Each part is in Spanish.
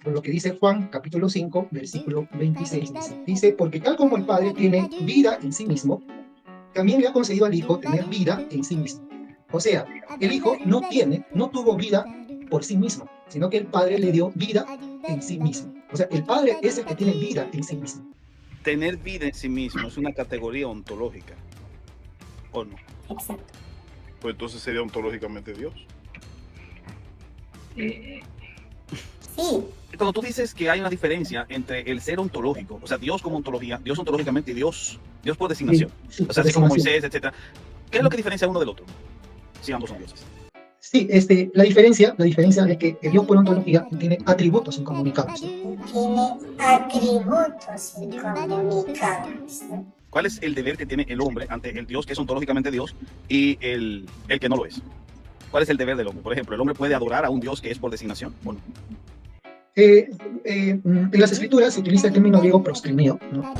por lo que dice Juan capítulo 5, versículo 26. Dice, porque tal como el Padre tiene vida en sí mismo, también le ha concedido al Hijo tener vida en sí mismo. O sea, el Hijo no tuvo vida por sí mismo, sino que el Padre le dio vida en sí mismo. O sea, el Padre es el que tiene vida en sí mismo. Tener vida en sí mismo es una categoría ontológica, ¿o no? Exacto. Pues entonces sería ontológicamente Dios. Sí, Cuando tú dices que hay una diferencia entre el ser ontológico, o sea, Dios como ontología, Dios ontológicamente y Dios por designación, Sí, o sea, así como Moisés, etcétera, ¿qué es lo que diferencia uno del otro? Si ambos son dioses. Sí, la diferencia es que el Dios por ontología tiene atributos incomunicables. tiene atributos incomunicables. ¿Cuál es el deber que tiene el hombre ante el Dios que es ontológicamente Dios y el que no lo es? ¿Cuál es el deber del hombre? Por ejemplo, ¿el hombre puede adorar a un Dios que es por designación o no? En las escrituras se utiliza el término griego proscrimeo, ¿no?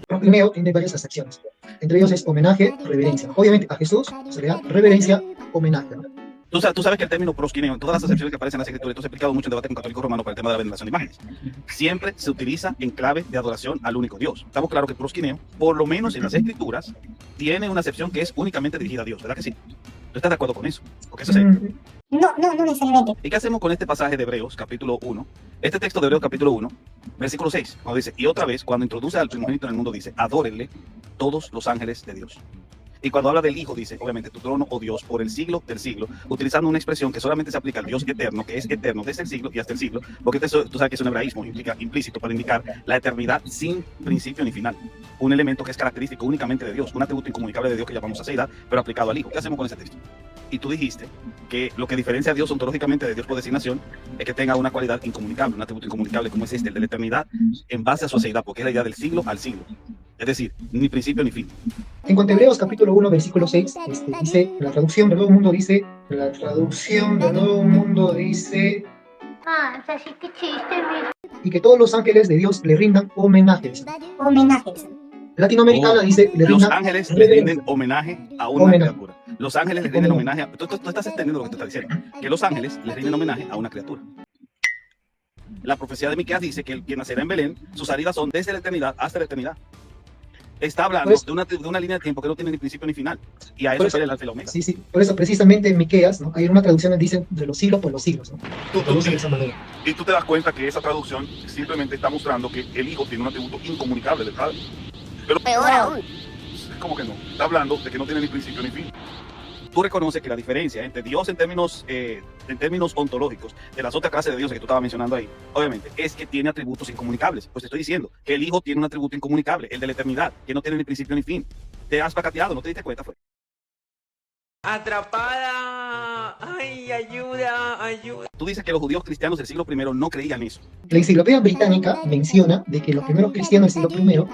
Proscrimeo tiene varias acepciones. Entre ellos es homenaje, reverencia. Obviamente a Jesús se le da reverencia, homenaje, ¿no? Tú sabes que el término prosquineo, en todas las acepciones que aparecen en las escrituras, esto se ha explicado mucho en debate con católicos romanos para el tema de la veneración de imágenes, siempre se utiliza en clave de adoración al único Dios. Estamos claros que prosquineo, por lo menos en las escrituras, tiene una acepción que es únicamente dirigida a Dios, ¿verdad que sí? ¿Tú estás de acuerdo con eso? Porque eso es No necesariamente. ¿Y qué hacemos con este pasaje de Hebreos, capítulo 1? Este texto de Hebreos, capítulo 1, versículo 6, cuando dice, y otra vez, cuando introduce al primogénito en el mundo, dice, adórenle todos los ángeles de Dios. Y cuando habla del Hijo, dice, obviamente, tu trono, oh Dios, por el siglo del siglo, utilizando una expresión que solamente se aplica al Dios eterno, que es eterno desde el siglo y hasta el siglo, porque tú sabes que es un hebraísmo implícito para indicar la eternidad sin principio ni final. Un elemento que es característico únicamente de Dios, un atributo incomunicable de Dios que llamamos aceidad, pero aplicado al Hijo. ¿Qué hacemos con ese texto? Y tú dijiste que lo que diferencia a Dios ontológicamente de Dios por designación es que tenga una cualidad incomunicable, un atributo incomunicable como es el de la eternidad, en base a su aceidad, porque es la idea del siglo al siglo. Es decir, ni principio ni fin. En cuanto a Hebreos capítulo 1, versículo 6, dice, la traducción del Nuevo Mundo dice, Así que chiste, y que todos los ángeles de Dios le rindan homenajes. Homenajes. Latinoamericana dice, le Los rindan ángeles le rinden homenaje a una Homenaje. criatura. Los ángeles le rinden homenaje a... Tú estás entendiendo lo que te está diciendo. Que los ángeles le rinden homenaje a una criatura. La profecía de Miqueas dice que el que nacerá en Belén, sus salidas son desde la eternidad hasta la eternidad. Está hablando Pues, de una línea de tiempo que no tiene ni principio ni final. Y a eso Pues, es el alfa y la omega. Sí, sí, por eso precisamente en Miqueas, ¿no? Hay una traducción que dice de los siglos por los siglos, ¿no? Y tú te das cuenta que esa traducción simplemente está mostrando que el Hijo tiene un atributo incomunicable del Padre. Pero peor aún. es como que no. Está hablando de que no tiene ni principio ni fin. Tú reconoces que la diferencia entre Dios en términos ontológicos de las otras clases de dioses que tú estabas mencionando ahí, obviamente, es que tiene atributos incomunicables. Pues te estoy diciendo que el Hijo tiene un atributo incomunicable, el de la eternidad, que no tiene ni principio ni fin. Te has pacateado, no te diste cuenta, fue. Atrapada. Ay, ayuda, ayuda. Tú dices que los judíos cristianos del siglo I no creían eso. La enciclopedia británica menciona de que los primeros cristianos del siglo I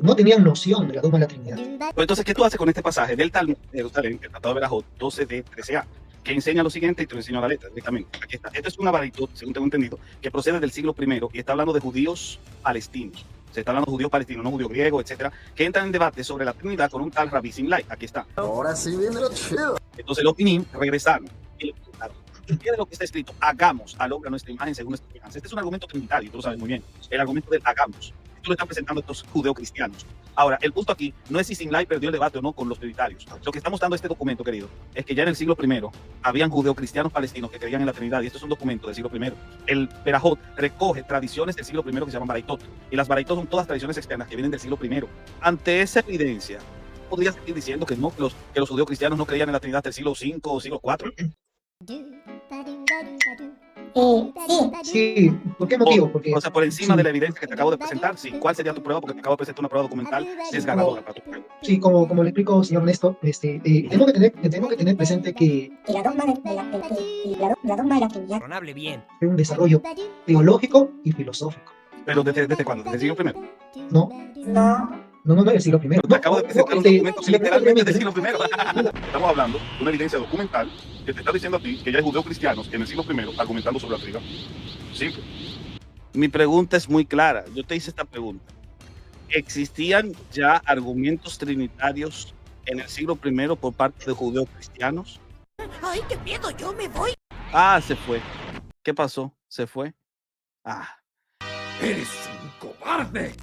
no tenían noción de la dogma de la Trinidad. Pues entonces, ¿qué tú haces con este pasaje del Talmud de Jerusalén, el Tratado de Berajot 12d 13a, que enseña lo siguiente y te lo enseño a la letra directamente? Aquí está. Esto es una varaitot, según tengo entendido, que procede del siglo I y está hablando de judíos palestinos. Se está hablando de judíos palestinos, no judíos griegos, etcétera, que entran en debate sobre la Trinidad con un tal Rabbi Simlai. Aquí está. Ahora sí viene lo chido. Entonces los Pinim regresaron y le preguntaron, ¿qué de lo que está escrito? Hagamos al hombre a nuestra imagen según nuestra semejanza. Este es un argumento trinitario, tú lo sabes muy bien. El argumento del hagamos. Esto lo están presentando estos judeocristianos. Ahora, el punto aquí no es si Simlai perdió el debate o no con los trinitarios. Lo que está mostrando este documento, querido, es que ya en el siglo I habían judeocristianos palestinos que creían en la Trinidad, y esto es un documento del siglo I. El Berajot recoge tradiciones del siglo I que se llaman baraitot, y las baraitot son todas tradiciones externas que vienen del siglo I. Ante esa evidencia, podrías seguir diciendo que no, que los judeocristianos no creían en la Trinidad del siglo V o siglo IV. Sí. Sí, ¿por qué motivo? Porque O sea, por encima de la evidencia que te acabo de presentar, sí. ¿Cuál sería tu prueba? Porque te acabo de presentar una prueba documental desgarradora para tu prueba. sí, como le explico, señor Néstor, tengo que tener presente que Y la dogma la dogma de la Trinidad Razonable bien. es un desarrollo teológico y filosófico. Pero ¿desde cuándo? ¿Desde el siglo I? No, no del siglo I. Te acabo de presentar un documento se me literalmente del permite- siglo I. Estamos hablando de una evidencia documental que te está diciendo a ti que ya hay judeocristianos en el siglo I argumentando sobre la Trinidad. Simple. Mi pregunta es muy clara. Yo te hice esta pregunta. ¿Existían ya argumentos trinitarios en el siglo I por parte de judeocristianos? Ay, qué miedo, yo me voy. Ah, se fue. ¿Qué pasó? Se fue. Ah, ¡Eres un cobarde!